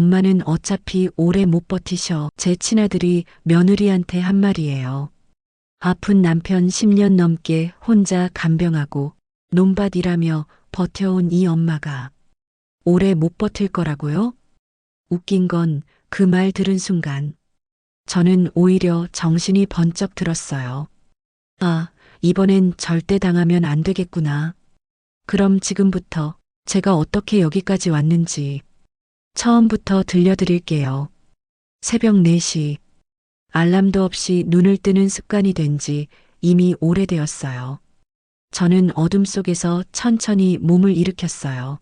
엄마는 어차피 오래 못 버티셔. 제 친아들이 며느리한테 한 말이에요. 아픈 남편 10년 넘게 혼자 간병하고 논밭 일하며 버텨온 이 엄마가 오래 못 버틸 거라고요? 웃긴 건 그 말 들은 순간 저는 오히려 정신이 번쩍 들었어요. 아, 이번엔 절대 당하면 안 되겠구나. 그럼 지금부터 제가 어떻게 여기까지 왔는지 처음부터 들려드릴게요. 새벽 4시, 알람도 없이 눈을 뜨는 습관이 된 지 이미 오래되었어요. 저는 어둠 속에서 천천히 몸을 일으켰어요.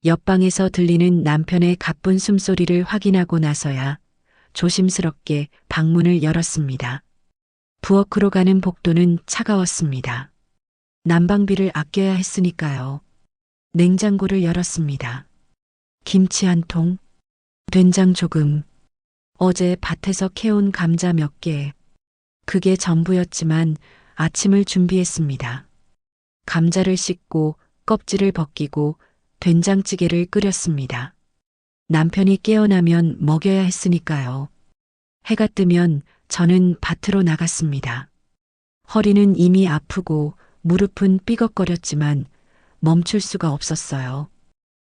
옆방에서 들리는 남편의 가쁜 숨소리를 확인하고 나서야 조심스럽게 방문을 열었습니다. 부엌으로 가는 복도는 차가웠습니다. 난방비를 아껴야 했으니까요. 냉장고를 열었습니다. 김치 한 통, 된장 조금, 어제 밭에서 캐온 감자 몇 개. 그게 전부였지만 아침을 준비했습니다. 감자를 씻고 껍질을 벗기고 된장찌개를 끓였습니다. 남편이 깨어나면 먹여야 했으니까요. 해가 뜨면 저는 밭으로 나갔습니다. 허리는 이미 아프고 무릎은 삐걱거렸지만 멈출 수가 없었어요.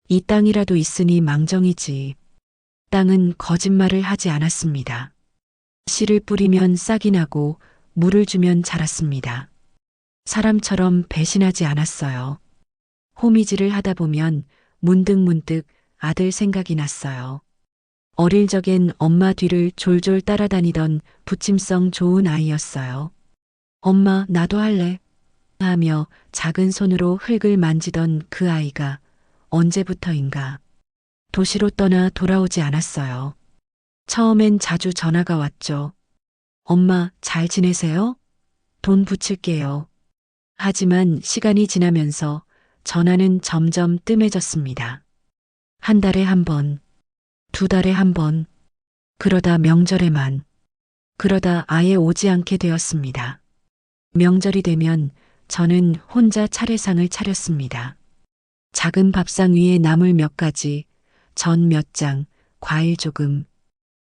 이 땅이라도 있으니 망정이지. 땅은 거짓말을 하지 않았습니다. 씨를 뿌리면 싹이 나고 물을 주면 자랐습니다. 사람처럼 배신하지 않았어요. 호미질을 하다 보면 문득문득 아들 생각이 났어요. 어릴 적엔 엄마 뒤를 졸졸 따라다니던 부침성 좋은 아이였어요. 엄마, 나도 할래. 하며 작은 손으로 흙을 만지던 그 아이가 언제부터인가 도시로 떠나 돌아오지 않았어요. 처음엔 자주 전화가 왔죠. 엄마, 잘 지내세요? 돈 붙일게요. 하지만 시간이 지나면서 전화는 점점 뜸해졌습니다. 한 달에 한 번, 두 달에 한 번, 그러다 명절에만, 그러다 아예 오지 않게 되었습니다. 명절이 되면 저는 혼자 차례상을 차렸습니다. 작은 밥상 위에 나물 몇 가지, 전 몇 장, 과일 조금.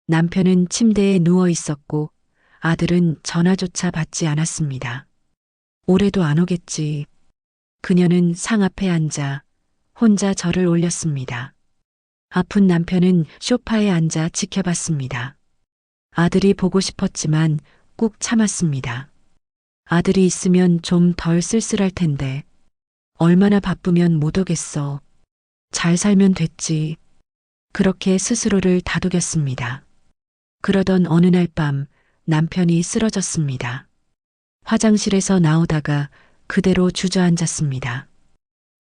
남편은 침대에 누워 있었고 아들은 전화조차 받지 않았습니다. 올해도 안 오겠지. 그녀는 상 앞에 앉아 혼자 절을 올렸습니다. 아픈 남편은 소파에 앉아 지켜봤습니다. 아들이 보고 싶었지만 꾹 참았습니다. 아들이 있으면 좀 덜 쓸쓸할 텐데 얼마나 바쁘면 못 오겠어. 잘 살면 됐지. 그렇게 스스로를 다독였습니다. 그러던 어느 날 밤 남편이 쓰러졌습니다. 화장실에서 나오다가 그대로 주저앉았습니다.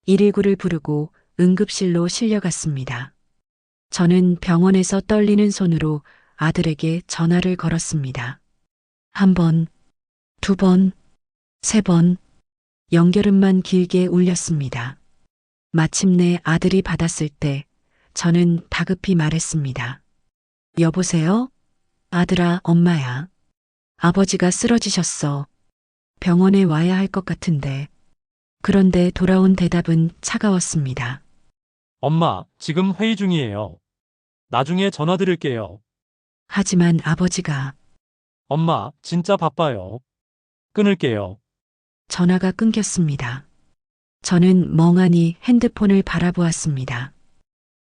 119를 부르고 응급실로 실려갔습니다. 저는 병원에서 떨리는 손으로 아들에게 전화를 걸었습니다. 한 번, 두 번, 세 번, 연결음만 길게 울렸습니다. 마침내 아들이 받았을 때 저는 다급히 말했습니다. 여보세요? 아들아, 엄마야. 아버지가 쓰러지셨어. 병원에 와야 할 것 같은데. 그런데 돌아온 대답은 차가웠습니다. 엄마, 지금 회의 중이에요. 나중에 전화 드릴게요. 하지만 아버지가 엄마, 진짜 바빠요. 끊을게요. 전화가 끊겼습니다. 저는 멍하니 핸드폰을 바라보았습니다.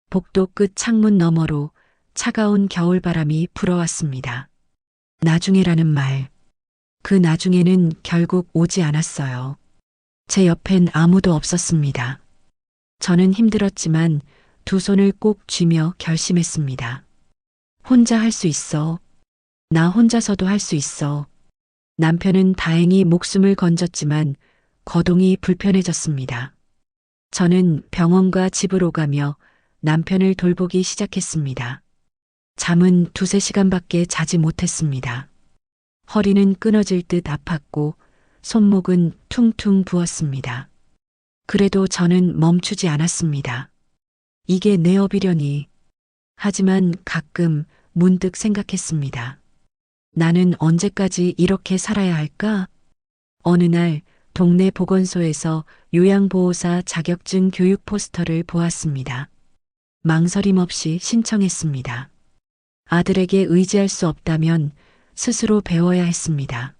복도 끝 창문 너머로 차가운 겨울바람이 불어왔습니다. 나중에라는 말. 그 나중에는 결국 오지 않았어요. 제 옆엔 아무도 없었습니다. 저는 힘들었지만 두 손을 꼭 쥐며 결심했습니다. 혼자 할 수 있어. 나 혼자서도 할 수 있어. 남편은 다행히 목숨을 건졌지만 거동이 불편해졌습니다. 저는 병원과 집으로 가며 남편을 돌보기 시작했습니다. 잠은 2~3시간밖에 자지 못했습니다. 허리는 끊어질 듯 아팠고 손목은 퉁퉁 부었습니다. 그래도 저는 멈추지 않았습니다. 이게 내 업이려니. 하지만 가끔 문득 생각했습니다. 나는 언제까지 이렇게 살아야 할까? 어느 날 동네 보건소에서 요양보호사 자격증 교육 포스터를 보았습니다. 망설임 없이 신청했습니다. 아들에게 의지할 수 없다면 스스로 배워야 했습니다.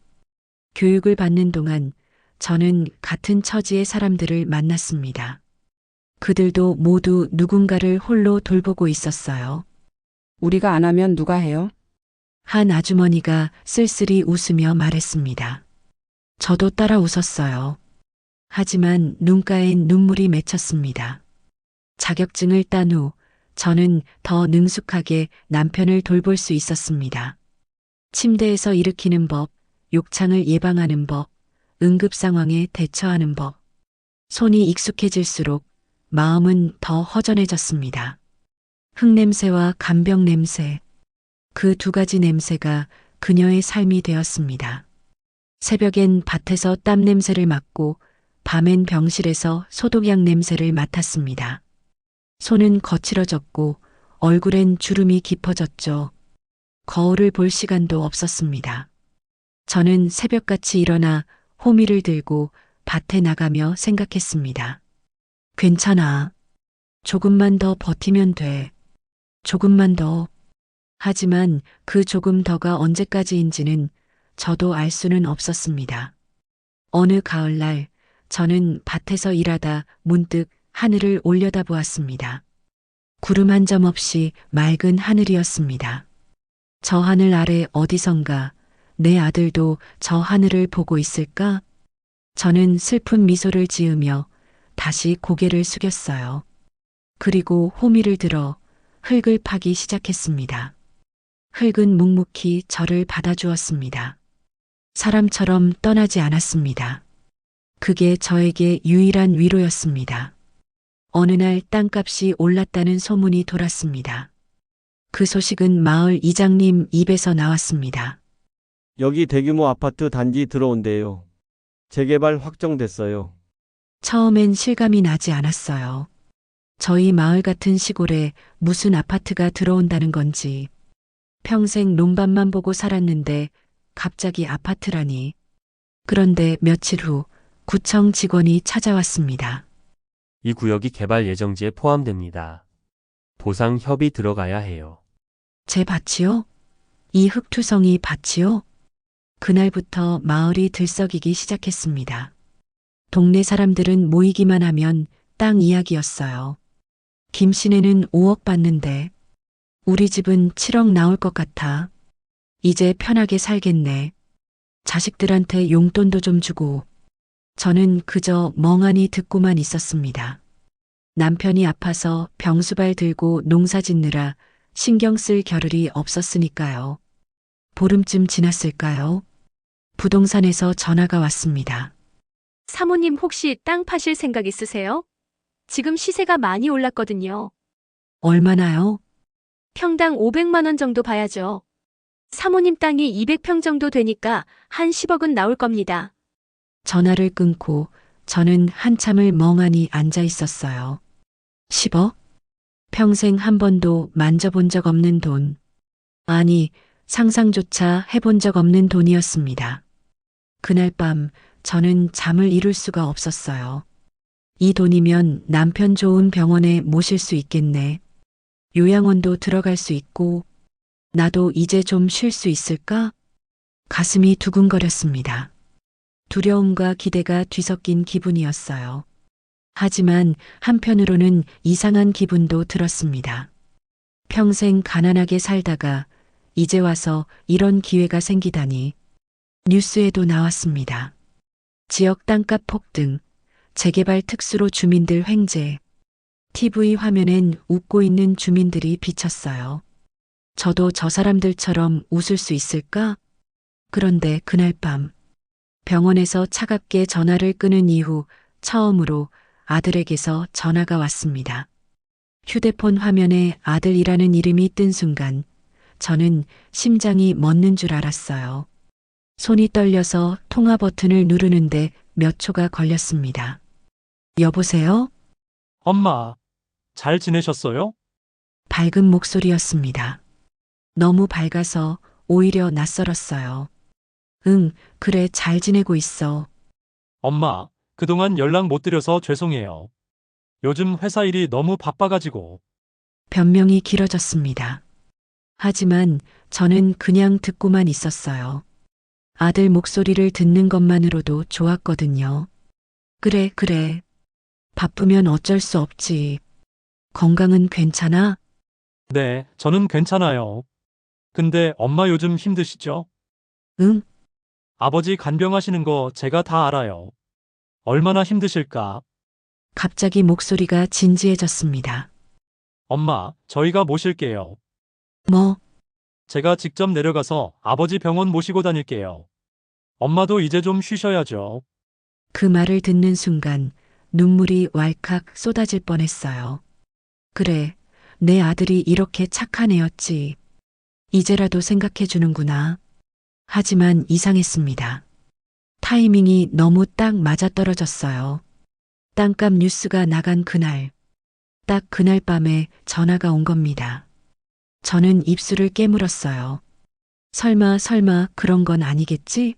교육을 받는 동안 저는 같은 처지의 사람들을 만났습니다. 그들도 모두 누군가를 홀로 돌보고 있었어요. 우리가 안 하면 누가 해요? 한 아주머니가 쓸쓸히 웃으며 말했습니다. 저도 따라 웃었어요. 하지만 눈가엔 눈물이 맺혔습니다. 자격증을 딴 후 저는 더 능숙하게 남편을 돌볼 수 있었습니다. 침대에서 일으키는 법, 욕창을 예방하는 법, 응급 상황에 대처하는 법. 손이 익숙해질수록 마음은 더 허전해졌습니다. 흙냄새와 간병 냄새. 그 두 가지 냄새가 그녀의 삶이 되었습니다. 새벽엔 밭에서 땀 냄새를 맡고 밤엔 병실에서 소독약 냄새를 맡았습니다. 손은 거칠어졌고 얼굴엔 주름이 깊어졌죠. 거울을 볼 시간도 없었습니다. 저는 새벽같이 일어나 호미를 들고 밭에 나가며 생각했습니다. 괜찮아. 조금만 더 버티면 돼. 조금만 더. 하지만 그 조금 더가 언제까지인지는 저도 알 수는 없었습니다. 어느 가을날 저는 밭에서 일하다 문득 하늘을 올려다보았습니다. 구름 한 점 없이 맑은 하늘이었습니다. 저 하늘 아래 어디선가 내 아들도 저 하늘을 보고 있을까? 저는 슬픈 미소를 지으며 다시 고개를 숙였어요. 그리고 호미를 들어 흙을 파기 시작했습니다. 흙은 묵묵히 저를 받아주었습니다. 사람처럼 떠나지 않았습니다. 그게 저에게 유일한 위로였습니다. 어느 날 땅값이 올랐다는 소문이 돌았습니다. 그 소식은 마을 이장님 입에서 나왔습니다. 여기 대규모 아파트 단지 들어온대요. 재개발 확정됐어요. 처음엔 실감이 나지 않았어요. 저희 마을 같은 시골에 무슨 아파트가 들어온다는 건지. 평생 논밭만 보고 살았는데 갑자기 아파트라니. 그런데 며칠 후 구청 직원이 찾아왔습니다. 이 구역이 개발 예정지에 포함됩니다. 보상 협의 들어가야 해요. 제 밭이요? 이 흙투성이 밭이요? 그날부터 마을이 들썩이기 시작했습니다. 동네 사람들은 모이기만 하면 땅 이야기였어요. 김 씨네는 5억 받는데 우리 집은 7억 나올 것 같아. 이제 편하게 살겠네. 자식들한테 용돈도 좀 주고. 저는 그저 멍하니 듣고만 있었습니다. 남편이 아파서 병수발 들고 농사 짓느라 신경 쓸 겨를이 없었으니까요. 보름쯤 지났을까요? 부동산에서 전화가 왔습니다. 사모님 혹시 땅 파실 생각 있으세요? 지금 시세가 많이 올랐거든요. 얼마나요? 평당 500만 원 정도 봐야죠. 사모님 땅이 200평 정도 되니까 한 10억은 나올 겁니다. 전화를 끊고 저는 한참을 멍하니 앉아 있었어요. 10억? 평생 한 번도 만져본 적 없는 돈. 아니, 상상조차 해본 적 없는 돈이었습니다. 그날 밤 저는 잠을 이룰 수가 없었어요. 이 돈이면 남편 좋은 병원에 모실 수 있겠네. 요양원도 들어갈 수 있고, 나도 이제 좀 쉴 수 있을까? 가슴이 두근거렸습니다. 두려움과 기대가 뒤섞인 기분이었어요. 하지만 한편으로는 이상한 기분도 들었습니다. 평생 가난하게 살다가 이제 와서 이런 기회가 생기다니. 뉴스에도 나왔습니다. 지역 땅값 폭등, 재개발 특수로 주민들 횡재. TV 화면엔 웃고 있는 주민들이 비쳤어요. 저도 저 사람들처럼 웃을 수 있을까? 그런데 그날 밤 병원에서 차갑게 전화를 끊은 이후 처음으로 아들에게서 전화가 왔습니다. 휴대폰 화면에 아들이라는 이름이 뜬 순간 저는 심장이 멎는 줄 알았어요. 손이 떨려서 통화 버튼을 누르는데 몇 초가 걸렸습니다. 여보세요? 엄마, 잘 지내셨어요? 밝은 목소리였습니다. 너무 밝아서 오히려 낯설었어요. 응, 그래, 잘 지내고 있어. 엄마, 그동안 연락 못 드려서 죄송해요. 요즘 회사 일이 너무 바빠가지고. 변명이 길어졌습니다. 하지만 저는 그냥 듣고만 있었어요. 아들 목소리를 듣는 것만으로도 좋았거든요. 그래, 그래. 바쁘면 어쩔 수 없지. 건강은 괜찮아? 네, 저는 괜찮아요. 근데 엄마 요즘 힘드시죠? 응? 아버지 간병하시는 거 제가 다 알아요. 얼마나 힘드실까? 갑자기 목소리가 진지해졌습니다. 엄마, 저희가 모실게요. 뭐, 제가 직접 내려가서 아버지 병원 모시고 다닐게요. 엄마도 이제 좀 쉬셔야죠. 그 말을 듣는 순간 눈물이 왈칵 쏟아질 뻔했어요. 그래, 내 아들이 이렇게 착한 애였지. 이제라도 생각해 주는구나. 하지만 이상했습니다. 타이밍이 너무 딱 맞아떨어졌어요. 땅값 뉴스가 나간 그날, 딱 그날 밤에 전화가 온 겁니다. 저는 입술을 깨물었어요. 설마 그런 건 아니겠지?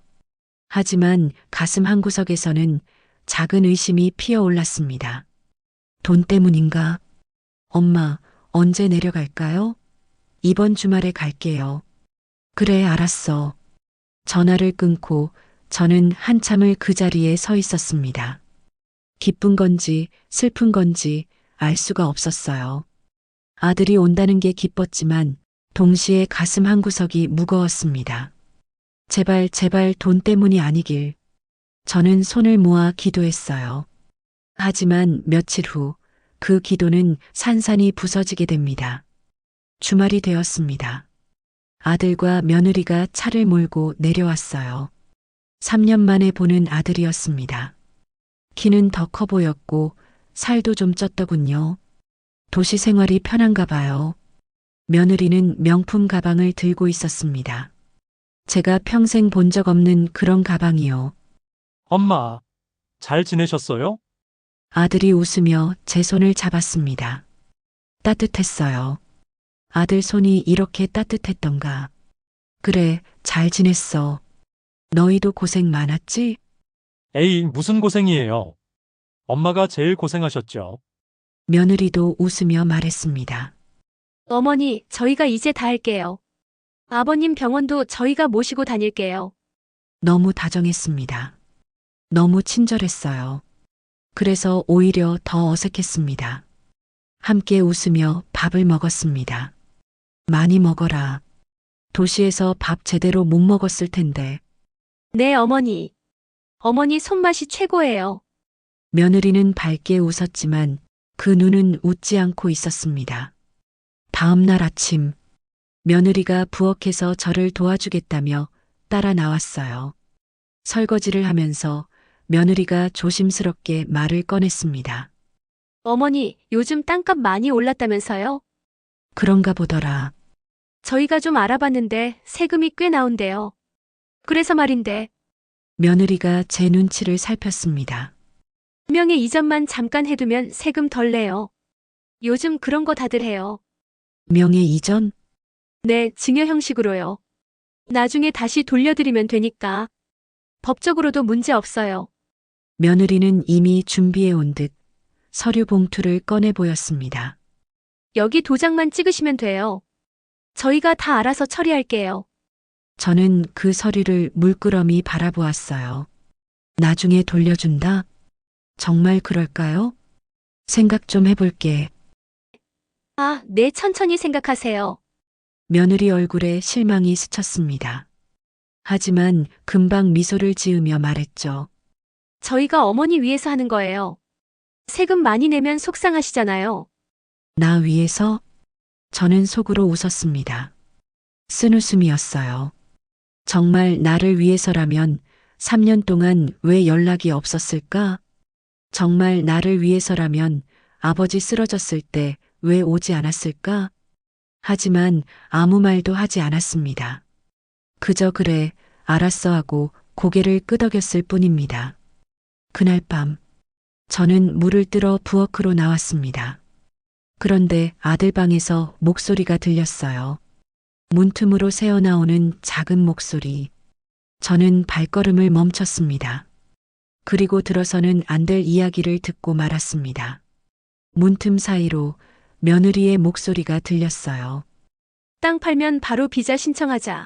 하지만 가슴 한구석에서는 작은 의심이 피어올랐습니다. 돈 때문인가? 엄마, 언제 내려갈까요? 이번 주말에 갈게요. 그래, 알았어. 전화를 끊고 저는 한참을 그 자리에 서 있었습니다. 기쁜 건지 슬픈 건지 알 수가 없었어요. 아들이 온다는 게 기뻤지만 동시에 가슴 한구석이 무거웠습니다. 제발 돈 때문이 아니길. 저는 손을 모아 기도했어요. 하지만 며칠 후 그 기도는 산산이 부서지게 됩니다. 주말이 되었습니다. 아들과 며느리가 차를 몰고 내려왔어요. 3년 만에 보는 아들이었습니다. 키는 더 커 보였고 살도 좀 쪘더군요. 도시 생활이 편한가 봐요. 며느리는 명품 가방을 들고 있었습니다. 제가 평생 본 적 없는 그런 가방이요. 엄마, 잘 지내셨어요? 아들이 웃으며 제 손을 잡았습니다. 따뜻했어요. 아들 손이 이렇게 따뜻했던가. 그래, 잘 지냈어. 너희도 고생 많았지? 에이, 무슨 고생이에요. 엄마가 제일 고생하셨죠. 며느리도 웃으며 말했습니다. 어머니, 저희가 이제 다 할게요. 아버님 병원도 저희가 모시고 다닐게요. 너무 다정했습니다. 너무 친절했어요. 그래서 오히려 더 어색했습니다. 함께 웃으며 밥을 먹었습니다. 많이 먹어라. 도시에서 밥 제대로 못 먹었을 텐데. 네, 어머니. 어머니 손맛이 최고예요. 며느리는 밝게 웃었지만 그 눈은 웃지 않고 있었습니다. 다음 날 아침, 며느리가 부엌에서 저를 도와주겠다며 따라 나왔어요. 설거지를 하면서 며느리가 조심스럽게 말을 꺼냈습니다. 어머니, 요즘 땅값 많이 올랐다면서요? 그런가 보더라. 저희가 좀 알아봤는데 세금이 꽤 나온대요. 그래서 말인데, 며느리가 제 눈치를 살폈습니다. 분명히 이전만 잠깐 해두면 세금 덜 내요. 요즘 그런 거 다들 해요. 명예 이전? 네, 증여 형식으로요. 나중에 다시 돌려드리면 되니까. 법적으로도 문제 없어요. 며느리는 이미 준비해 온 듯 서류 봉투를 꺼내 보였습니다. 여기 도장만 찍으시면 돼요. 저희가 다 알아서 처리할게요. 저는 그 서류를 물끄러미 바라보았어요. 나중에 돌려준다? 정말 그럴까요? 생각 좀 해볼게. 아, 네, 천천히 생각하세요. 며느리 얼굴에 실망이 스쳤습니다. 하지만 금방 미소를 지으며 말했죠. 저희가 어머니 위해서 하는 거예요. 세금 많이 내면 속상하시잖아요. 나 위해서? 저는 속으로 웃었습니다. 쓴웃음이었어요. 정말 나를 위해서라면 3년 동안 왜 연락이 없었을까? 정말 나를 위해서라면 아버지 쓰러졌을 때 왜 오지 않았을까? 하지만 아무 말도 하지 않았습니다. 그저 그래, 알았어 하고 고개를 끄덕였을 뿐입니다. 그날 밤, 저는 물을 뜨러 부엌으로 나왔습니다. 그런데 아들 방에서 목소리가 들렸어요. 문틈으로 새어나오는 작은 목소리. 저는 발걸음을 멈췄습니다. 그리고 들어서는 안 될 이야기를 듣고 말았습니다. 문틈 사이로 며느리의 목소리가 들렸어요. 땅 팔면 바로 비자 신청하자.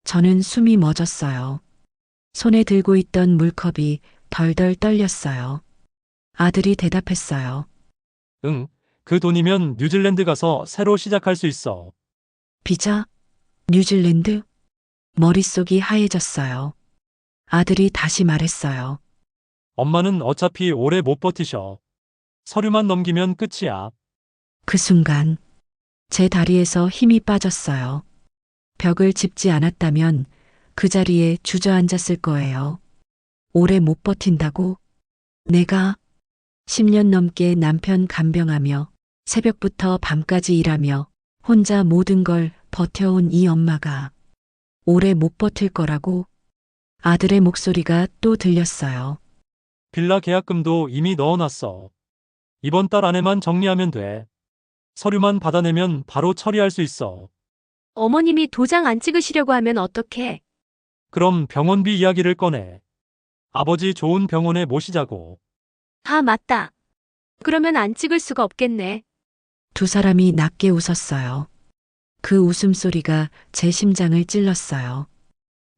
저는 숨이 멎었어요. 손에 들고 있던 물컵이 덜덜 떨렸어요. 아들이 대답했어요. 응, 그 돈이면 뉴질랜드 가서 새로 시작할 수 있어. 비자? 뉴질랜드? 머릿속이 하얘졌어요. 아들이 다시 말했어요. 엄마는 어차피 오래 못 버티셔. 서류만 넘기면 끝이야. 그 순간 제 다리에서 힘이 빠졌어요. 벽을 짚지 않았다면 그 자리에 주저앉았을 거예요. 오래 못 버틴다고? 내가 10년 넘게 남편 간병하며 새벽부터 밤까지 일하며 혼자 모든 걸 버텨온 이 엄마가 오래 못 버틸 거라고? 아들의 목소리가 또 들렸어요. 빌라 계약금도 이미 넣어놨어. 이번 달 안에만 정리하면 돼. 서류만 받아내면 바로 처리할 수 있어. 어머님이 도장 안 찍으시려고 하면 어떡해? 그럼 병원비 이야기를 꺼내. 아버지 좋은 병원에 모시자고. 아, 맞다. 그러면 안 찍을 수가 없겠네. 두 사람이 낮게 웃었어요. 그 웃음소리가 제 심장을 찔렀어요.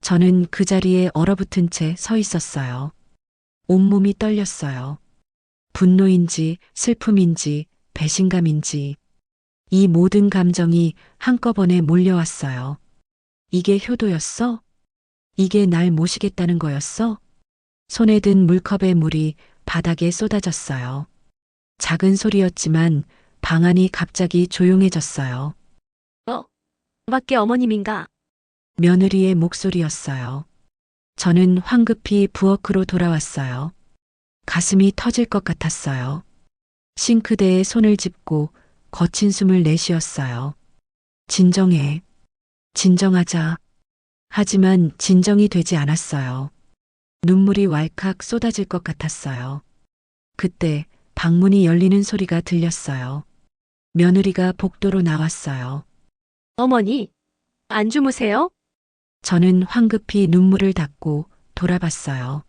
저는 그 자리에 얼어붙은 채 서 있었어요. 온몸이 떨렸어요. 분노인지 슬픔인지 배신감인지 이 모든 감정이 한꺼번에 몰려왔어요. 이게 효도였어? 이게 날 모시겠다는 거였어? 손에 든 물컵의 물이 바닥에 쏟아졌어요. 작은 소리였지만 방 안이 갑자기 조용해졌어요. 밖에 어머님인가? 며느리의 목소리였어요. 저는 황급히 부엌으로 돌아왔어요. 가슴이 터질 것 같았어요. 싱크대에 손을 짚고 거친 숨을 내쉬었어요. 진정해. 진정하자. 하지만 진정이 되지 않았어요. 눈물이 왈칵 쏟아질 것 같았어요. 그때 방문이 열리는 소리가 들렸어요. 며느리가 복도로 나왔어요. 어머니, 안 주무세요? 저는 황급히 눈물을 닦고 돌아봤어요.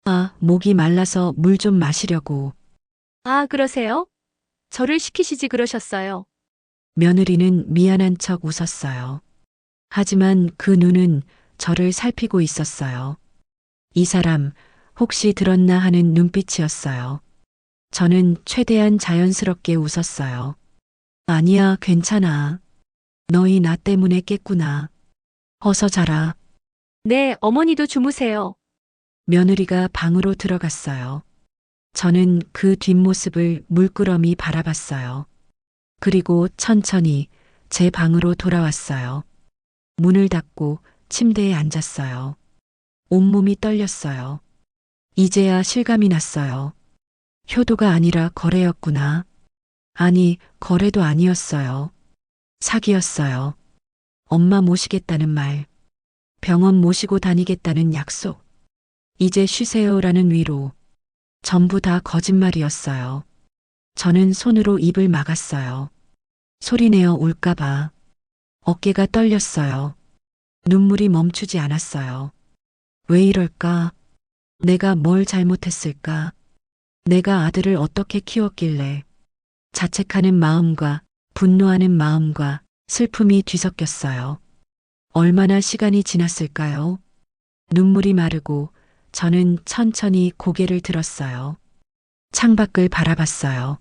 아, 목이 말라서 물 좀 마시려고. 아, 그러세요? 저를 시키시지 그러셨어요. 며느리는 미안한 척 웃었어요. 하지만 그 눈은 저를 살피고 있었어요. 이 사람 혹시 들었나 하는 눈빛이었어요. 저는 최대한 자연스럽게 웃었어요. 아니야, 괜찮아. 너희 나 때문에 깼구나. 어서 자라. 네, 어머니도 주무세요. 며느리가 방으로 들어갔어요. 저는 그 뒷모습을 물끄러미 바라봤어요. 그리고 천천히 제 방으로 돌아왔어요. 문을 닫고 침대에 앉았어요. 온몸이 떨렸어요. 이제야 실감이 났어요. 효도가 아니라 거래였구나. 아니, 거래도 아니었어요. 사기였어요. 엄마 모시겠다는 말, 병원 모시고 다니겠다는 약속, 이제 쉬세요라는 위로, 전부 다 거짓말이었어요. 저는 손으로 입을 막았어요. 소리내어 울까봐. 어깨가 떨렸어요. 눈물이 멈추지 않았어요. 왜 이럴까? 내가 뭘 잘못했을까? 내가 아들을 어떻게 키웠길래? 자책하는 마음과 분노하는 마음과 슬픔이 뒤섞였어요. 얼마나 시간이 지났을까요? 눈물이 마르고 저는 천천히 고개를 들었어요. 창밖을 바라봤어요.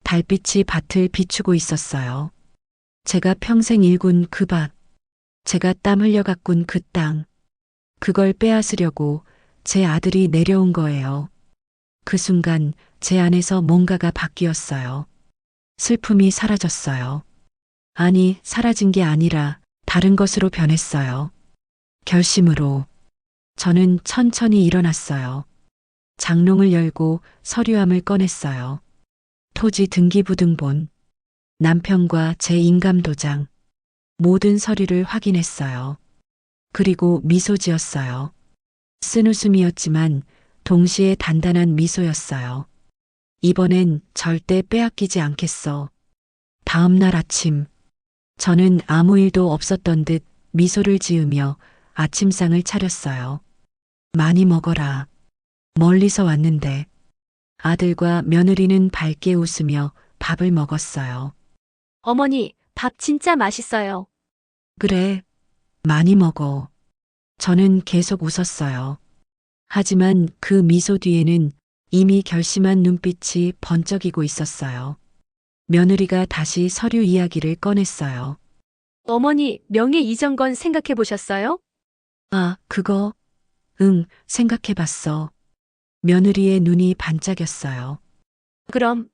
달빛이 밭을 비추고 있었어요. 제가 평생 일군 그 밭, 제가 땀 흘려 가꾼 그 땅, 그걸 빼앗으려고 제 아들이 내려온 거예요. 그 순간 제 안에서 뭔가가 바뀌었어요. 슬픔이 사라졌어요. 아니, 사라진 게 아니라 다른 것으로 변했어요. 결심으로. 저는 천천히 일어났어요. 장롱을 열고 서류함을 꺼냈어요. 토지 등기부등본, 남편과 제 인감도장, 모든 서류를 확인했어요. 그리고 미소 지었어요. 쓴웃음이었지만 동시에 단단한 미소였어요. 이번엔 절대 빼앗기지 않겠어. 다음 날 아침, 저는 아무 일도 없었던 듯 미소를 지으며 아침상을 차렸어요. 많이 먹어라. 멀리서 왔는데. 아들과 며느리는 밝게 웃으며 밥을 먹었어요. 어머니, 밥 진짜 맛있어요. 그래, 많이 먹어. 저는 계속 웃었어요. 하지만 그 미소 뒤에는 이미 결심한 눈빛이 번쩍이고 있었어요. 며느리가 다시 서류 이야기를 꺼냈어요. 어머니, 명예 이전 건 생각해 보셨어요? 아, 그거? 응, 생각해 봤어. 며느리의 눈이 반짝였어요. 그럼,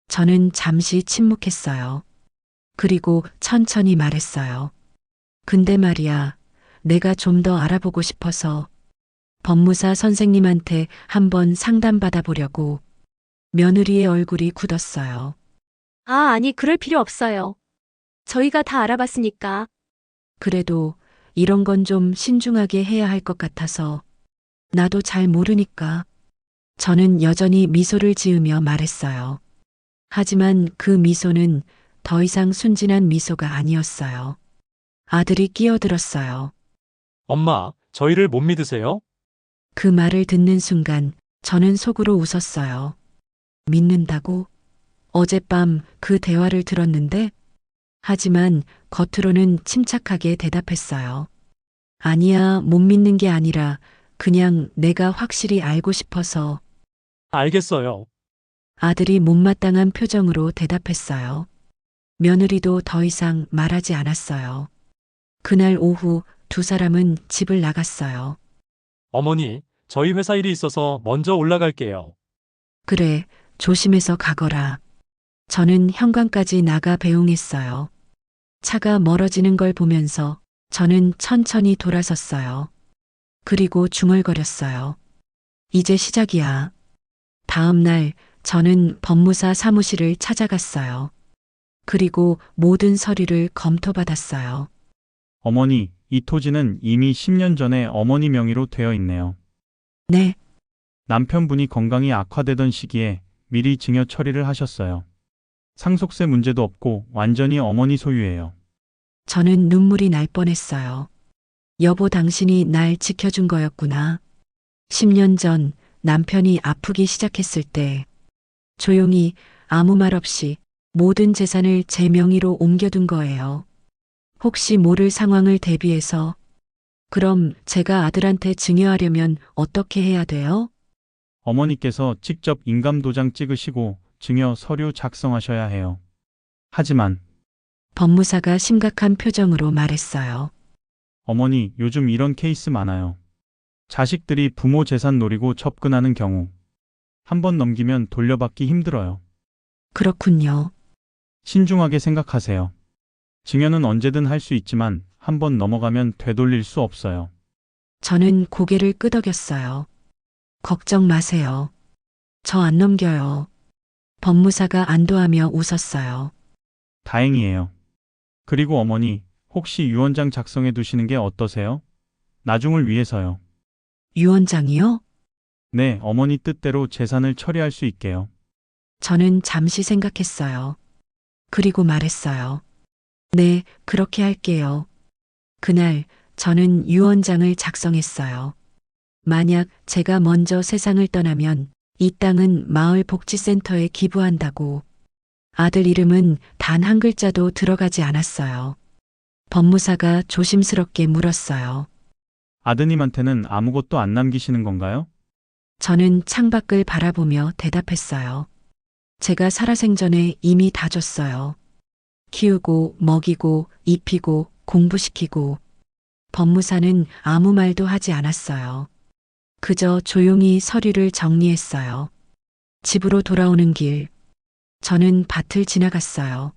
저는 잠시 침묵했어요. 그리고 천천히 말했어요. 근데 말이야, 내가 좀 더 알아보고 싶어서 법무사 선생님한테 한번 상담받아 보려고. 며느리의 얼굴이 굳었어요. 아니, 그럴 필요 없어요. 저희가 다 알아봤으니까. 그래도 이런 건 좀 신중하게 해야 할 것 같아서. 나도 잘 모르니까. 저는 여전히 미소를 지으며 말했어요. 하지만 그 미소는 더 이상 순진한 미소가 아니었어요. 아들이 끼어들었어요. 엄마, 저희를 못 믿으세요? 그 말을 듣는 순간 저는 속으로 웃었어요. 믿는다고? 어젯밤 그 대화를 들었는데? 하지만 겉으로는 침착하게 대답했어요. 아니야, 못 믿는 게 아니라 그냥 내가 확실히 알고 싶어서. 알겠어요. 아들이 못마땅한 표정으로 대답했어요. 며느리도 더 이상 말하지 않았어요. 그날 오후 두 사람은 집을 나갔어요. 어머니, 저희 회사 일이 있어서 먼저 올라갈게요. 그래, 조심해서 가거라. 저는 현관까지 나가 배웅했어요. 차가 멀어지는 걸 보면서 저는 천천히 돌아섰어요. 그리고 중얼거렸어요. 이제 시작이야. 다음 날 저는 법무사 사무실을 찾아갔어요. 그리고 모든 서류를 검토받았어요. 어머니, 이 토지는 이미 10년 전에 어머니 명의로 되어 있네요. 네, 남편분이 건강이 악화되던 시기에 미리 증여 처리를 하셨어요. 상속세 문제도 없고 완전히 어머니 소유예요. 저는 눈물이 날 뻔했어요. 여보, 당신이 날 지켜준 거였구나. 10년 전 남편이 아프기 시작했을 때 조용히 아무 말 없이 모든 재산을 제 명의로 옮겨둔 거예요. 혹시 모를 상황을 대비해서. 그럼 제가 아들한테 증여하려면 어떻게 해야 돼요? 어머니께서 직접 인감도장 찍으시고 증여 서류 작성하셔야 해요. 하지만 법무사가 심각한 표정으로 말했어요. 어머니, 요즘 이런 케이스 많아요. 자식들이 부모 재산 노리고 접근하는 경우 한 번 넘기면 돌려받기 힘들어요. 그렇군요. 신중하게 생각하세요. 증여는 언제든 할 수 있지만 한 번 넘어가면 되돌릴 수 없어요. 저는 고개를 끄덕였어요. 걱정 마세요. 저 안 넘겨요. 법무사가 안도하며 웃었어요. 다행이에요. 그리고 어머니, 혹시 유언장 작성해 두시는 게 어떠세요? 나중을 위해서요. 유언장이요? 네, 어머니 뜻대로 재산을 처리할 수 있게요. 저는 잠시 생각했어요. 그리고 말했어요. 네, 그렇게 할게요. 그날 저는 유언장을 작성했어요. 만약 제가 먼저 세상을 떠나면 이 땅은 마을 복지센터에 기부한다고. 아들 이름은 단 한 글자도 들어가지 않았어요. 법무사가 조심스럽게 물었어요. 아드님한테는 아무것도 안 남기시는 건가요? 저는 창밖을 바라보며 대답했어요. 제가 살아생전에 이미 다 줬어요. 키우고, 먹이고, 입히고, 공부시키고. 법무사는 아무 말도 하지 않았어요. 그저 조용히 서류를 정리했어요. 집으로 돌아오는 길, 저는 밭을 지나갔어요.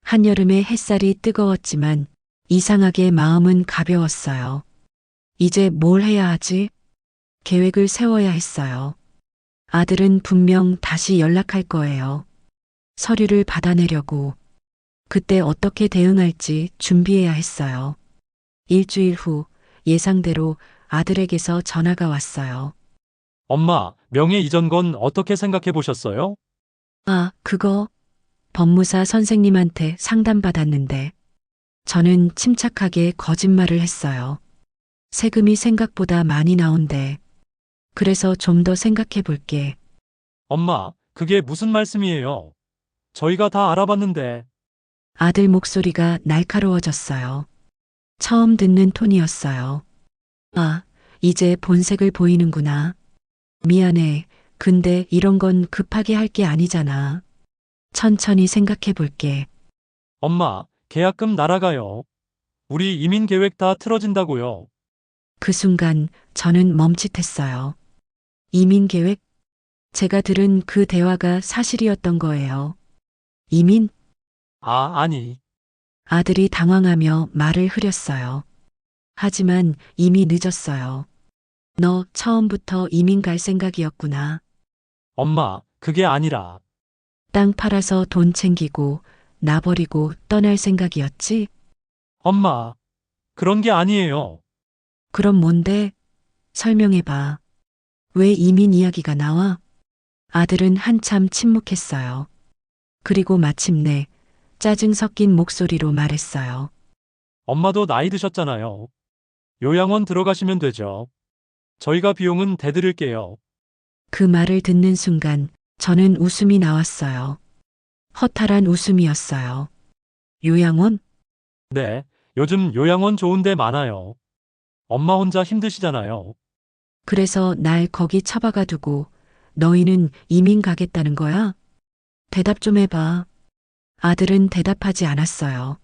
한여름에 햇살이 뜨거웠지만 이상하게 마음은 가벼웠어요. 이제 뭘 해야 하지? 계획을 세워야 했어요. 아들은 분명 다시 연락할 거예요. 서류를 받아내려고. 그때 어떻게 대응할지 준비해야 했어요. 일주일 후 예상대로 아들에게서 전화가 왔어요. 엄마, 명예 이전 건 어떻게 생각해 보셨어요? 아, 그거 법무사 선생님한테 상담받았는데 저는 침착하게 거짓말을 했어요. 세금이 생각보다 많이 나온대. 그래서 좀 더 생각해 볼게. 엄마, 그게 무슨 말씀이에요? 저희가 다 알아봤는데. 아들 목소리가 날카로워졌어요. 처음 듣는 톤이었어요. 아, 이제 본색을 보이는구나. 미안해. 근데 이런 건 급하게 할 게 아니잖아. 천천히 생각해 볼게. 엄마, 계약금 날아가요. 우리 이민 계획 다 틀어진다고요. 그 순간 저는 멈칫했어요. 이민 계획? 제가 들은 그 대화가 사실이었던 거예요. 이민? 아니. 아들이 당황하며 말을 흐렸어요. 하지만 이미 늦었어요. 너 처음부터 이민 갈 생각이었구나. 엄마, 그게 아니라. 땅 팔아서 돈 챙기고 나 버리고 떠날 생각이었지? 엄마, 그런 게 아니에요. 그럼 뭔데? 설명해봐. 왜 이민 이야기가 나와? 아들은 한참 침묵했어요. 그리고 마침내 짜증 섞인 목소리로 말했어요. 엄마도 나이 드셨잖아요. 요양원 들어가시면 되죠. 저희가 비용은 대드릴게요. 그 말을 듣는 순간 저는 웃음이 나왔어요. 허탈한 웃음이었어요. 요양원? 네, 요즘 요양원 좋은 데 많아요. 엄마 혼자 힘드시잖아요. 그래서 날 거기 처박아 두고 너희는 이민 가겠다는 거야? 대답 좀 해봐. 아들은 대답하지 않았어요.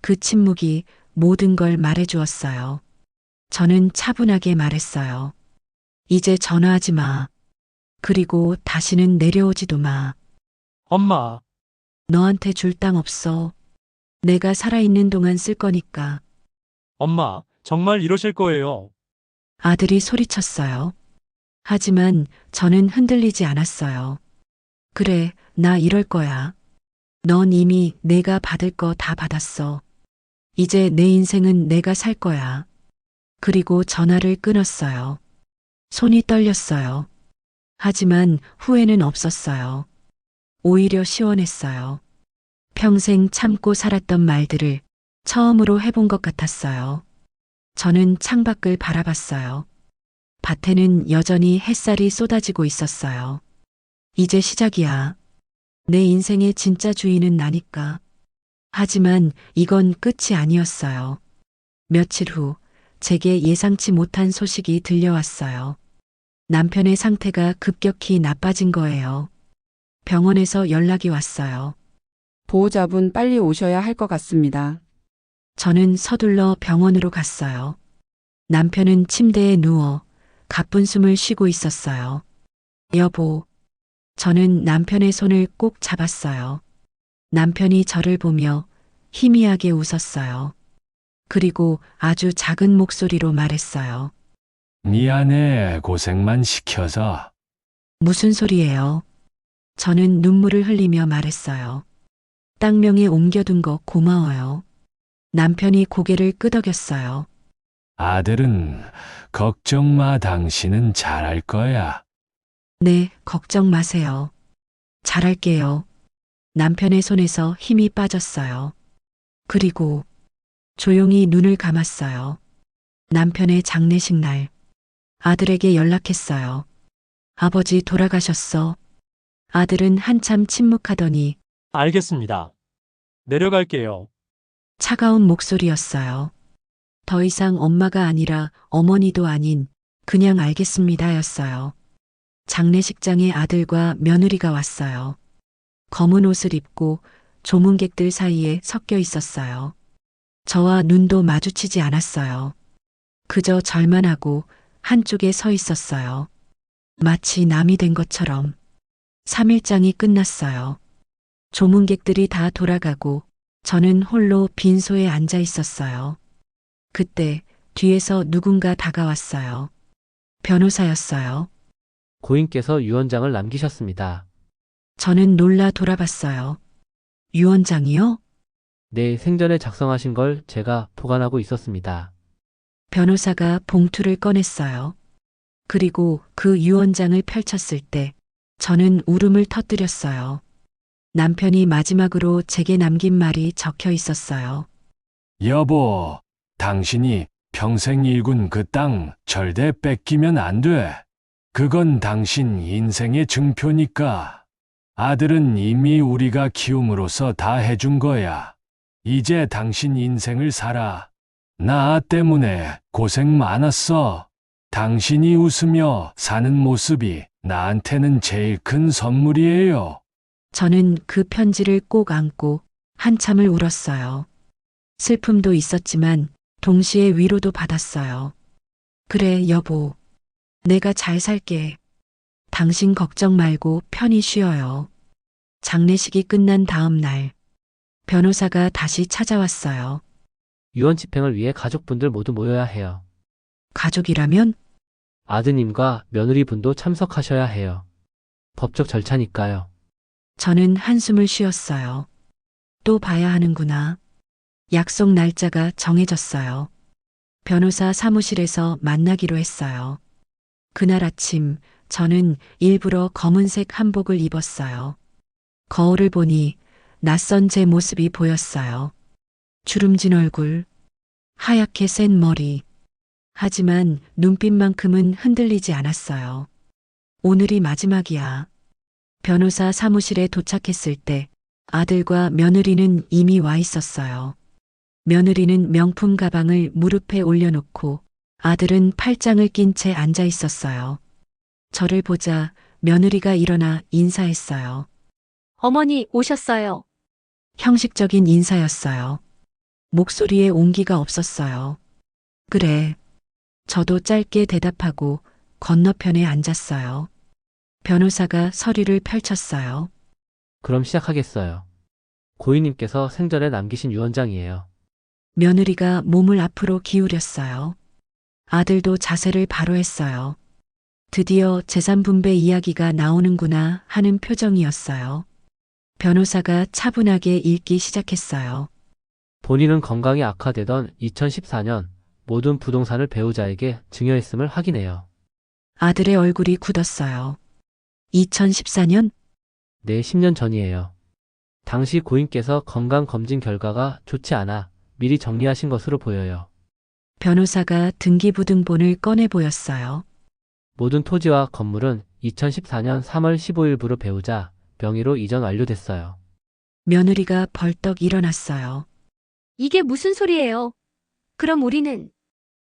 그 침묵이 모든 걸 말해주었어요. 저는 차분하게 말했어요. 이제 전화하지 마. 그리고 다시는 내려오지도 마. 엄마, 너한테 줄 땅 없어. 내가 살아있는 동안 쓸 거니까. 엄마, 정말 이러실 거예요. 아들이 소리쳤어요. 하지만 저는 흔들리지 않았어요. 그래, 나 이럴 거야. 넌 이미 내가 받을 거 다 받았어. 이제 내 인생은 내가 살 거야. 그리고 전화를 끊었어요. 손이 떨렸어요. 하지만 후회는 없었어요. 오히려 시원했어요. 평생 참고 살았던 말들을 처음으로 해본 것 같았어요. 저는 창밖을 바라봤어요. 밭에는 여전히 햇살이 쏟아지고 있었어요. 이제 시작이야. 내 인생의 진짜 주인은 나니까. 하지만 이건 끝이 아니었어요. 며칠 후 제게 예상치 못한 소식이 들려왔어요. 남편의 상태가 급격히 나빠진 거예요. 병원에서 연락이 왔어요. 보호자분 빨리 오셔야 할 것 같습니다. 저는 서둘러 병원으로 갔어요. 남편은 침대에 누워 가쁜 숨을 쉬고 있었어요. 여보. 저는 남편의 손을 꼭 잡았어요. 남편이 저를 보며 희미하게 웃었어요. 그리고 아주 작은 목소리로 말했어요. 미안해, 고생만 시켜서. 무슨 소리예요? 저는 눈물을 흘리며 말했어요. 땅명에 옮겨둔 거 고마워요. 남편이 고개를 끄덕였어요. 아들은 걱정 마, 당신은 잘할 거야. 네, 걱정 마세요. 잘할게요. 남편의 손에서 힘이 빠졌어요. 그리고 조용히 눈을 감았어요. 남편의 장례식 날. 아들에게 연락했어요. 아버지 돌아가셨어. 아들은 한참 침묵하더니 알겠습니다. 내려갈게요. 차가운 목소리였어요. 더 이상 엄마가 아니라 어머니도 아닌 그냥 알겠습니다였어요. 장례식장에 아들과 며느리가 왔어요. 검은 옷을 입고 조문객들 사이에 섞여 있었어요. 저와 눈도 마주치지 않았어요. 그저 절만 하고 한쪽에 서 있었어요. 마치 남이 된 것처럼. 3일장이 끝났어요. 조문객들이 다 돌아가고 저는 홀로 빈소에 앉아 있었어요. 그때 뒤에서 누군가 다가왔어요. 변호사였어요. 고인께서 유언장을 남기셨습니다. 저는 놀라 돌아봤어요. 유언장이요? 네, 생전에 작성하신 걸 제가 보관하고 있었습니다. 변호사가 봉투를 꺼냈어요. 그리고 그 유언장을 펼쳤을 때 저는 울음을 터뜨렸어요. 남편이 마지막으로 제게 남긴 말이 적혀 있었어요. 여보, 당신이 평생 일군 그 땅 절대 뺏기면 안 돼. 그건 당신 인생의 증표니까. 아들은 이미 우리가 키움으로써 다 해준 거야. 이제 당신 인생을 살아. 나 때문에 고생 많았어. 당신이 웃으며 사는 모습이 나한테는 제일 큰 선물이에요. 저는 그 편지를 꼭 안고 한참을 울었어요. 슬픔도 있었지만 동시에 위로도 받았어요. 그래, 여보. 내가 잘 살게. 당신 걱정 말고 편히 쉬어요. 장례식이 끝난 다음 날, 변호사가 다시 찾아왔어요. 유언 집행을 위해 가족분들 모두 모여야 해요. 가족이라면? 아드님과 며느리분도 참석하셔야 해요. 법적 절차니까요. 저는 한숨을 쉬었어요. 또 봐야 하는구나. 약속 날짜가 정해졌어요. 변호사 사무실에서 만나기로 했어요. 그날 아침 저는 일부러 검은색 한복을 입었어요. 거울을 보니 낯선 제 모습이 보였어요. 주름진 얼굴, 하얗게 센 머리. 하지만 눈빛만큼은 흔들리지 않았어요. 오늘이 마지막이야. 변호사 사무실에 도착했을 때 아들과 며느리는 이미 와 있었어요. 며느리는 명품 가방을 무릎에 올려놓고 아들은 팔짱을 낀 채 앉아 있었어요. 저를 보자 며느리가 일어나 인사했어요. 어머니 오셨어요. 형식적인 인사였어요. 목소리에 온기가 없었어요. 그래. 저도 짧게 대답하고 건너편에 앉았어요. 변호사가 서류를 펼쳤어요. 그럼 시작하겠어요. 고인님께서 생전에 남기신 유언장이에요. 며느리가 몸을 앞으로 기울였어요. 아들도 자세를 바로 했어요. 드디어 재산 분배 이야기가 나오는구나 하는 표정이었어요. 변호사가 차분하게 읽기 시작했어요. 본인은 건강이 악화되던 2014년 모든 부동산을 배우자에게 증여했음을 확인해요. 아들의 얼굴이 굳었어요. 2014년? 네, 10년 전이에요. 당시 고인께서 건강검진 결과가 좋지 않아 미리 정리하신 것으로 보여요. 변호사가 등기부등본을 꺼내 보였어요. 모든 토지와 건물은 2014년 3월 15일부로 배우자 명의로 이전 완료됐어요. 며느리가 벌떡 일어났어요. 이게 무슨 소리예요? 그럼 우리는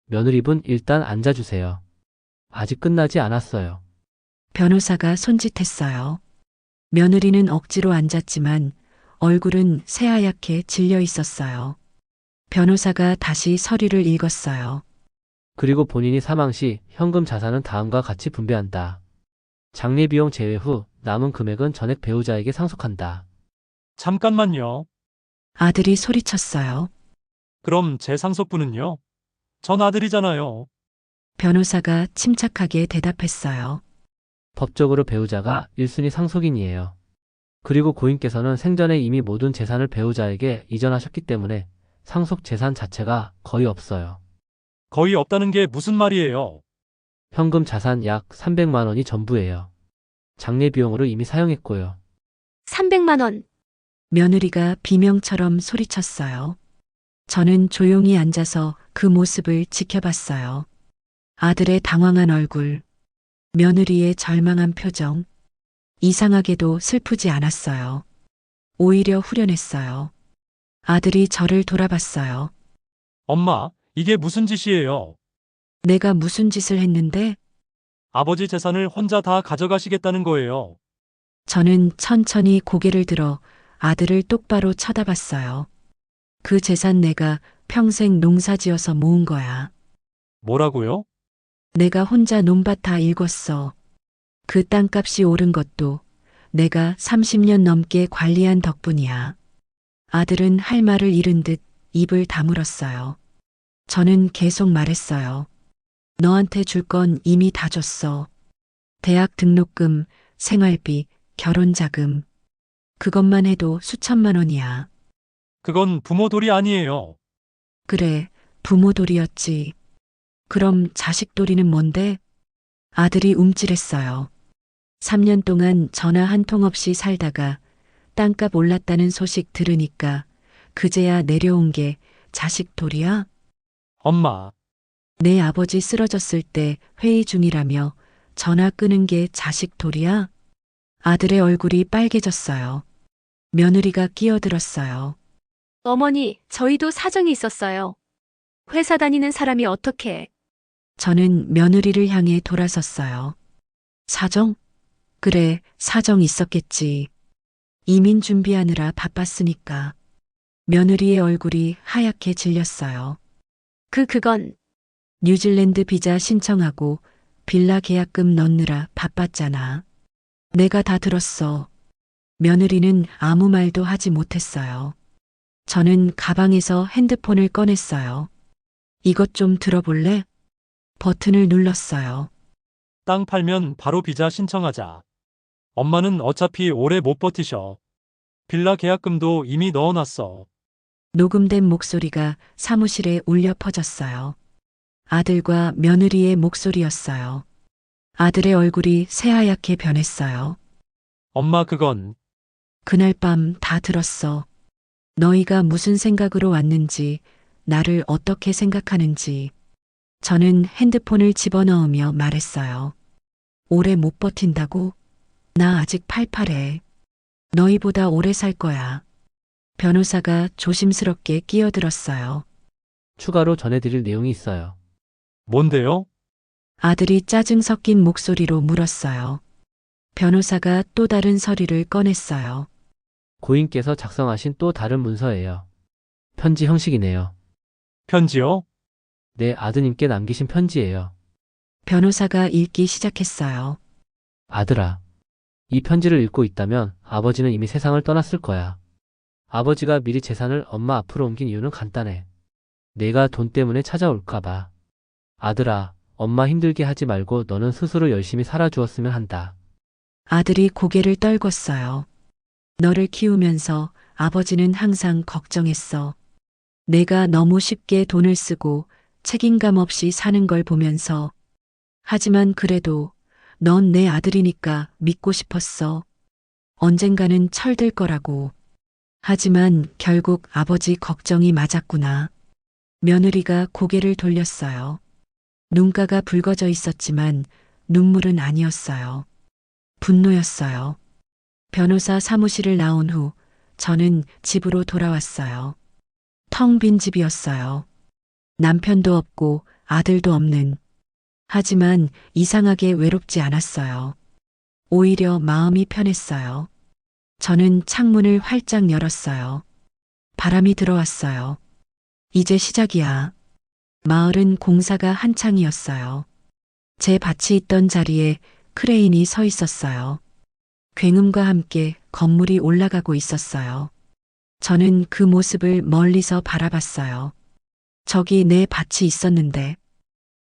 며느리분 일단 앉아주세요. 아직 끝나지 않았어요. 변호사가 손짓했어요. 며느리는 억지로 앉았지만 얼굴은 새하얗게 질려 있었어요. 변호사가 다시 서류를 읽었어요. 그리고 본인이 사망 시 현금 자산은 다음과 같이 분배한다. 장례 비용 제외 후 남은 금액은 전액 배우자에게 상속한다. 잠깐만요. 아들이 소리쳤어요. 그럼 제 상속분은요? 전 아들이잖아요. 변호사가 침착하게 대답했어요. 법적으로 배우자가 1순위 상속인이에요. 그리고 고인께서는 생전에 이미 모든 재산을 배우자에게 이전하셨기 때문에 상속 재산 자체가 거의 없어요. 거의 없다는 게 무슨 말이에요? 현금 자산 약 300만 원이 전부예요. 장례 비용으로 이미 사용했고요. 300만 원. 며느리가 비명처럼 소리쳤어요. 저는 조용히 앉아서 그 모습을 지켜봤어요. 아들의 당황한 얼굴, 며느리의 절망한 표정. 이상하게도 슬프지 않았어요. 오히려 후련했어요. 아들이 저를 돌아봤어요. 엄마, 이게 무슨 짓이에요? 내가 무슨 짓을 했는데? 아버지 재산을 혼자 다 가져가시겠다는 거예요. 저는 천천히 고개를 들어 아들을 똑바로 쳐다봤어요. 그 재산 내가 평생 농사지어서 모은 거야. 뭐라고요? 내가 혼자 논밭 다 일궜어. 그 땅값이 오른 것도 내가 30년 넘게 관리한 덕분이야. 아들은 할 말을 잃은 듯 입을 다물었어요. 저는 계속 말했어요. 너한테 줄 건 이미 다 줬어. 대학 등록금, 생활비, 결혼자금. 그것만 해도 수천만 원이야. 그건 부모 돌이 아니에요. 그래, 부모 돌이었지. 그럼 자식 돌이는 뭔데? 아들이 움찔했어요. 3년 동안 전화 한 통 없이 살다가 땅값 올랐다는 소식 들으니까 그제야 내려온 게 자식 돌이야? 엄마, 내 아버지 쓰러졌을 때 회의 중이라며 전화 끄는 게 자식 돌이야? 아들의 얼굴이 빨개졌어요. 며느리가 끼어들었어요. 어머니, 저희도 사정이 있었어요. 회사 다니는 사람이 어떻게? 저는 며느리를 향해 돌아섰어요. 사정? 그래, 사정 있었겠지. 이민 준비하느라 바빴으니까. 며느리의 얼굴이 하얗게 질렸어요. 그건 뉴질랜드 비자 신청하고 빌라 계약금 넣느라 바빴잖아. 내가 다 들었어. 며느리는 아무 말도 하지 못했어요. 저는 가방에서 핸드폰을 꺼냈어요. 이것 좀 들어볼래? 버튼을 눌렀어요. 땅 팔면 바로 비자 신청하자. 엄마는 어차피 오래 못 버티셔. 빌라 계약금도 이미 넣어놨어. 녹음된 목소리가 사무실에 울려 퍼졌어요. 아들과 며느리의 목소리였어요. 아들의 얼굴이 새하얗게 변했어요. 엄마 그건 그날 밤 다 들었어. 너희가 무슨 생각으로 왔는지, 나를 어떻게 생각하는지. 저는 핸드폰을 집어넣으며 말했어요. 오래 못 버틴다고? 나 아직 팔팔해. 너희보다 오래 살 거야. 변호사가 조심스럽게 끼어들었어요. 추가로 전해드릴 내용이 있어요. 뭔데요? 아들이 짜증 섞인 목소리로 물었어요. 변호사가 또 다른 서류를 꺼냈어요. 고인께서 작성하신 또 다른 문서예요. 편지 형식이네요. 편지요? 내 아드님께 남기신 편지예요. 변호사가 읽기 시작했어요. 아들아, 이 편지를 읽고 있다면 아버지는 이미 세상을 떠났을 거야. 아버지가 미리 재산을 엄마 앞으로 옮긴 이유는 간단해. 내가 돈 때문에 찾아올까 봐. 아들아, 엄마 힘들게 하지 말고 너는 스스로 열심히 살아주었으면 한다. 아들이 고개를 떨궜어요. 너를 키우면서 아버지는 항상 걱정했어. 내가 너무 쉽게 돈을 쓰고 책임감 없이 사는 걸 보면서. 하지만 그래도 넌 내 아들이니까 믿고 싶었어. 언젠가는 철들 거라고. 하지만 결국 아버지 걱정이 맞았구나. 며느리가 고개를 돌렸어요. 눈가가 붉어져 있었지만 눈물은 아니었어요. 분노였어요. 변호사 사무실을 나온 후 저는 집으로 돌아왔어요. 텅 빈 집이었어요. 남편도 없고 아들도 없는. 하지만 이상하게 외롭지 않았어요. 오히려 마음이 편했어요. 저는 창문을 활짝 열었어요. 바람이 들어왔어요. 이제 시작이야. 마을은 공사가 한창이었어요. 제 밭이 있던 자리에 크레인이 서 있었어요. 굉음과 함께 건물이 올라가고 있었어요. 저는 그 모습을 멀리서 바라봤어요. 저기 내 밭이 있었는데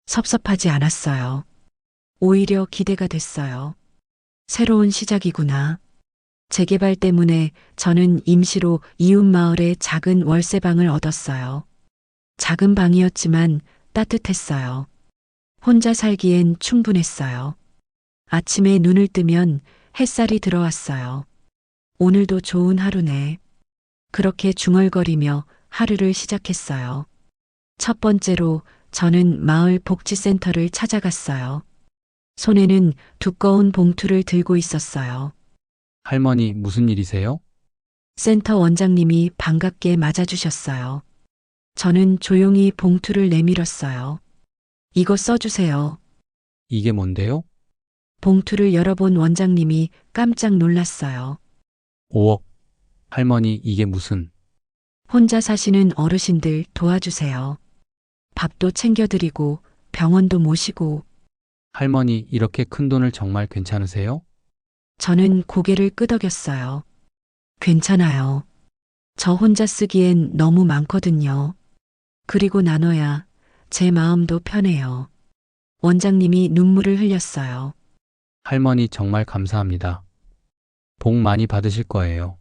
섭섭하지 않았어요. 오히려 기대가 됐어요. 새로운 시작이구나. 재개발 때문에 저는 임시로 이웃 마을에 작은 월세방을 얻었어요. 작은 방이었지만 따뜻했어요. 혼자 살기엔 충분했어요. 아침에 눈을 뜨면 햇살이 들어왔어요. 오늘도 좋은 하루네. 그렇게 중얼거리며 하루를 시작했어요. 첫 번째로 저는 마을 복지센터를 찾아갔어요. 손에는 두꺼운 봉투를 들고 있었어요. 할머니, 무슨 일이세요? 센터 원장님이 반갑게 맞아주셨어요. 저는 조용히 봉투를 내밀었어요. 이거 써주세요. 이게 뭔데요? 봉투를 열어본 원장님이 깜짝 놀랐어요. 5억. 할머니, 이게 무슨... 혼자 사시는 어르신들 도와주세요. 밥도 챙겨드리고 병원도 모시고. 할머니, 이렇게 큰 돈을 정말 괜찮으세요? 저는 고개를 끄덕였어요. 괜찮아요. 저 혼자 쓰기엔 너무 많거든요. 그리고 나눠야 제 마음도 편해요. 원장님이 눈물을 흘렸어요. 할머니, 정말 감사합니다. 복 많이 받으실 거예요.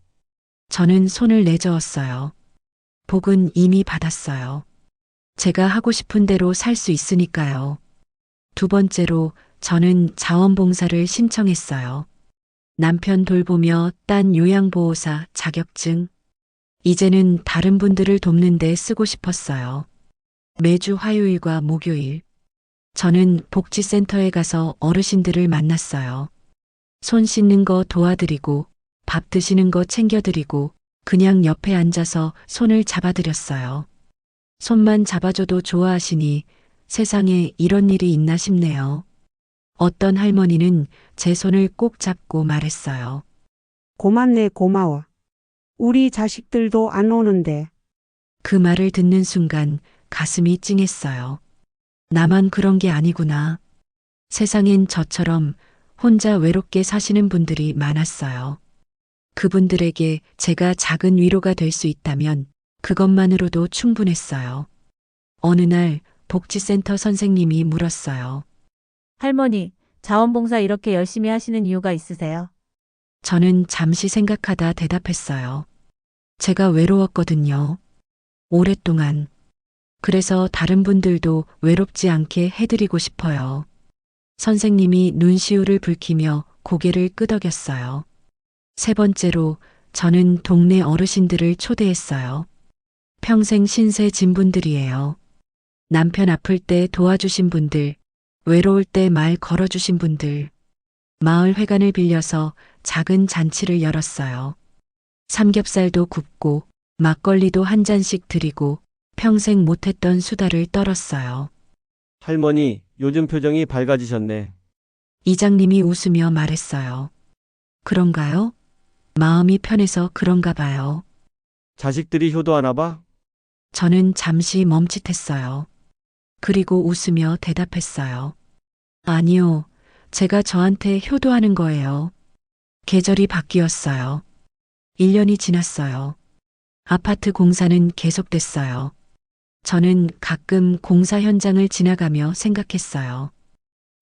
저는 손을 내저었어요. 복은 이미 받았어요. 제가 하고 싶은 대로 살 수 있으니까요. 두 번째로 저는 자원봉사를 신청했어요. 남편 돌보며 딴 요양보호사 자격증. 이제는 다른 분들을 돕는 데 쓰고 싶었어요. 매주 화요일과 목요일. 저는 복지센터에 가서 어르신들을 만났어요. 손 씻는 거 도와드리고 밥 드시는 거 챙겨드리고 그냥 옆에 앉아서 손을 잡아드렸어요. 손만 잡아줘도 좋아하시니 세상에 이런 일이 있나 싶네요. 어떤 할머니는 제 손을 꼭 잡고 말했어요. 고맙네, 고마워. 우리 자식들도 안 오는데. 그 말을 듣는 순간 가슴이 찡했어요. 나만 그런 게 아니구나. 세상엔 저처럼 혼자 외롭게 사시는 분들이 많았어요. 그분들에게 제가 작은 위로가 될 수 있다면 그것만으로도 충분했어요. 어느 날 복지센터 선생님이 물었어요. 할머니, 자원봉사 이렇게 열심히 하시는 이유가 있으세요? 저는 잠시 생각하다 대답했어요. 제가 외로웠거든요. 오랫동안. 그래서 다른 분들도 외롭지 않게 해드리고 싶어요. 선생님이 눈시울을 붉히며 고개를 끄덕였어요. 세 번째로 저는 동네 어르신들을 초대했어요. 평생 신세 진 분들이에요. 남편 아플 때 도와주신 분들, 외로울 때 말 걸어주신 분들, 마을 회관을 빌려서 작은 잔치를 열었어요. 삼겹살도 굽고 막걸리도 한 잔씩 드리고 평생 못했던 수다를 떨었어요. 할머니, 요즘 표정이 밝아지셨네. 이장님이 웃으며 말했어요. 그런가요? 마음이 편해서 그런가 봐요. 자식들이 효도하나 봐? 저는 잠시 멈칫했어요. 그리고 웃으며 대답했어요. 아니요, 제가 저한테 효도하는 거예요. 계절이 바뀌었어요. 1년이 지났어요. 아파트 공사는 계속됐어요. 저는 가끔 공사 현장을 지나가며 생각했어요.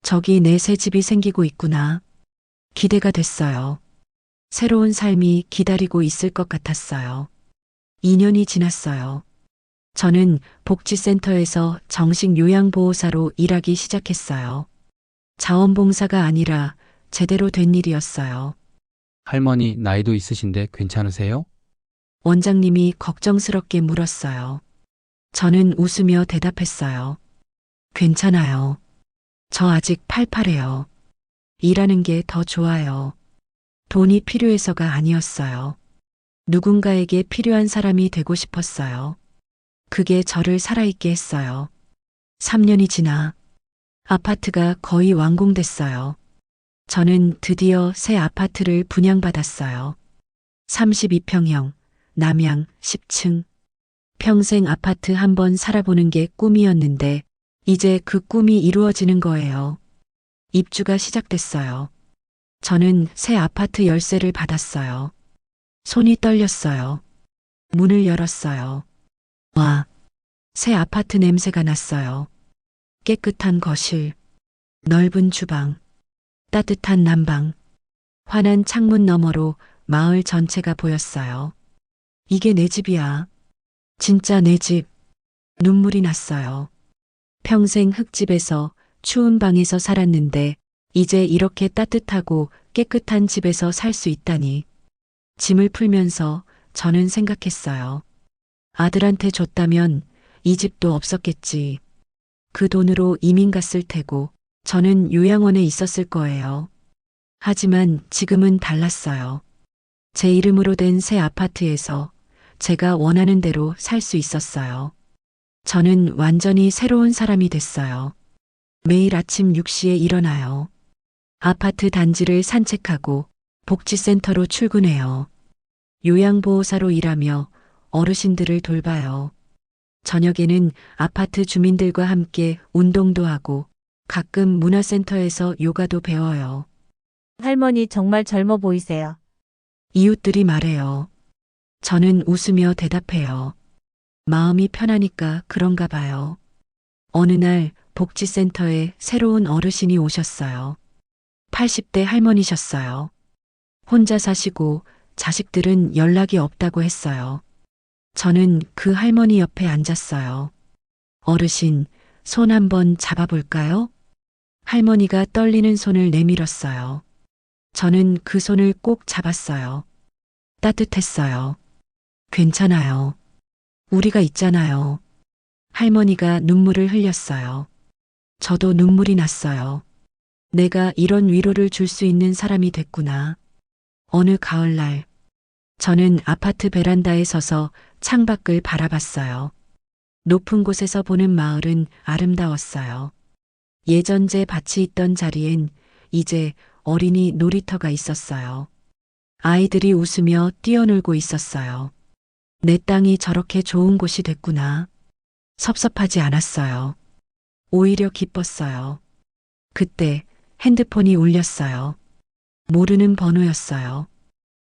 저기 내 새 집이 생기고 있구나. 기대가 됐어요. 새로운 삶이 기다리고 있을 것 같았어요. 2년이 지났어요. 저는 복지센터에서 정식 요양보호사로 일하기 시작했어요. 자원봉사가 아니라 제대로 된 일이었어요. 할머니 나이도 있으신데 괜찮으세요? 원장님이 걱정스럽게 물었어요. 저는 웃으며 대답했어요. 괜찮아요. 저 아직 팔팔해요. 일하는 게 더 좋아요. 돈이 필요해서가 아니었어요. 누군가에게 필요한 사람이 되고 싶었어요. 그게 저를 살아있게 했어요. 3년이 지나 아파트가 거의 완공됐어요. 저는 드디어 새 아파트를 분양받았어요. 32평형, 남양 10층. 평생 아파트 한번 살아보는 게 꿈이었는데 이제 그 꿈이 이루어지는 거예요. 입주가 시작됐어요. 저는 새 아파트 열쇠를 받았어요. 손이 떨렸어요. 문을 열었어요. 와, 새 아파트 냄새가 났어요. 깨끗한 거실, 넓은 주방, 따뜻한 난방, 환한 창문 너머로 마을 전체가 보였어요. 이게 내 집이야. 진짜 내 집. 눈물이 났어요. 평생 흙집에서 추운 방에서 살았는데 이제 이렇게 따뜻하고 깨끗한 집에서 살 수 있다니. 짐을 풀면서 저는 생각했어요. 아들한테 줬다면 이 집도 없었겠지. 그 돈으로 이민 갔을 테고 저는 요양원에 있었을 거예요. 하지만 지금은 달랐어요. 제 이름으로 된 새 아파트에서 제가 원하는 대로 살 수 있었어요. 저는 완전히 새로운 사람이 됐어요. 매일 아침 6시에 일어나요. 아파트 단지를 산책하고 복지센터로 출근해요. 요양보호사로 일하며 어르신들을 돌봐요. 저녁에는 아파트 주민들과 함께 운동도 하고 가끔 문화센터에서 요가도 배워요. 할머니 정말 젊어 보이세요. 이웃들이 말해요. 저는 웃으며 대답해요. 마음이 편하니까 그런가 봐요. 어느 날 복지센터에 새로운 어르신이 오셨어요. 80대 할머니셨어요. 혼자 사시고 자식들은 연락이 없다고 했어요. 저는 그 할머니 옆에 앉았어요. 어르신, 손 한번 잡아볼까요? 할머니가 떨리는 손을 내밀었어요. 저는 그 손을 꼭 잡았어요. 따뜻했어요. 괜찮아요. 우리가 있잖아요. 할머니가 눈물을 흘렸어요. 저도 눈물이 났어요. 내가 이런 위로를 줄 수 있는 사람이 됐구나. 어느 가을날, 저는 아파트 베란다에 서서 창밖을 바라봤어요. 높은 곳에서 보는 마을은 아름다웠어요. 예전제 밭이 있던 자리엔 이제 어린이 놀이터가 있었어요. 아이들이 웃으며 뛰어놀고 있었어요. 내 땅이 저렇게 좋은 곳이 됐구나. 섭섭하지 않았어요. 오히려 기뻤어요. 그때 핸드폰이 울렸어요. 모르는 번호였어요.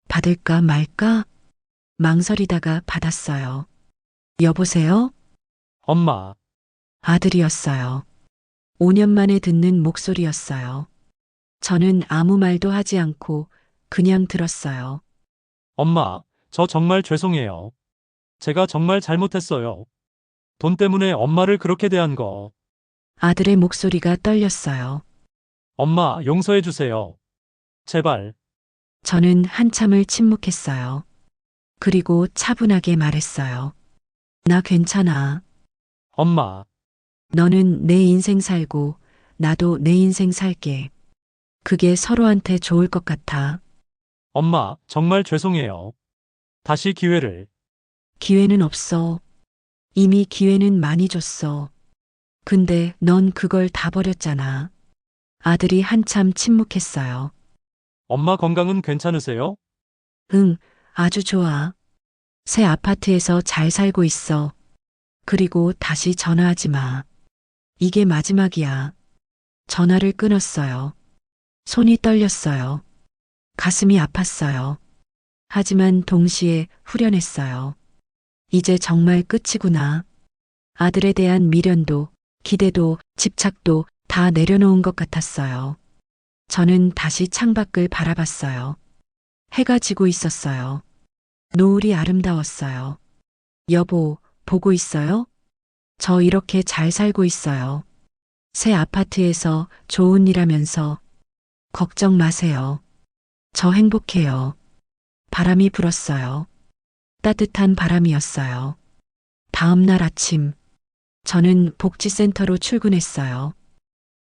받을까 말까? 망설이다가 받았어요. 여보세요? 엄마, 아들이었어요. 5년 만에 듣는 목소리였어요. 저는 아무 말도 하지 않고 그냥 들었어요. 엄마, 저 정말 죄송해요. 제가 정말 잘못했어요. 돈 때문에 엄마를 그렇게 대한 거. 아들의 목소리가 떨렸어요. 엄마, 용서해 주세요. 제발. 저는 한참을 침묵했어요. 그리고 차분하게 말했어요. 나 괜찮아. 엄마, 너는 내 인생 살고 나도 내 인생 살게. 그게 서로한테 좋을 것 같아. 엄마, 정말 죄송해요. 다시 기회를. 기회는 없어. 이미 기회는 많이 줬어. 근데 넌 그걸 다 버렸잖아. 아들이 한참 침묵했어요. 엄마 건강은 괜찮으세요? 응, 아주 좋아. 새 아파트에서 잘 살고 있어. 그리고 다시 전화하지 마. 이게 마지막이야. 전화를 끊었어요. 손이 떨렸어요. 가슴이 아팠어요. 하지만 동시에 후련했어요. 이제 정말 끝이구나. 아들에 대한 미련도, 기대도, 집착도 다 내려놓은 것 같았어요. 저는 다시 창밖을 바라봤어요. 해가 지고 있었어요. 노을이 아름다웠어요. 여보, 보고 있어요? 저 이렇게 잘 살고 있어요. 새 아파트에서 좋은 일 하면서. 걱정 마세요. 저 행복해요. 바람이 불었어요. 따뜻한 바람이었어요. 다음 날 아침, 저는 복지센터로 출근했어요.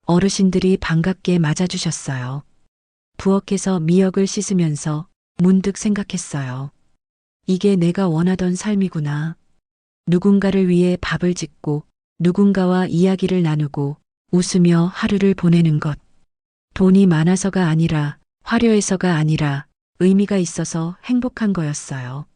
어르신들이 반갑게 맞아주셨어요. 부엌에서 미역을 씻으면서 문득 생각했어요. 이게 내가 원하던 삶이구나. 누군가를 위해 밥을 짓고 누군가와 이야기를 나누고 웃으며 하루를 보내는 것. 돈이 많아서가 아니라 화려해서가 아니라 의미가 있어서 행복한 거였어요.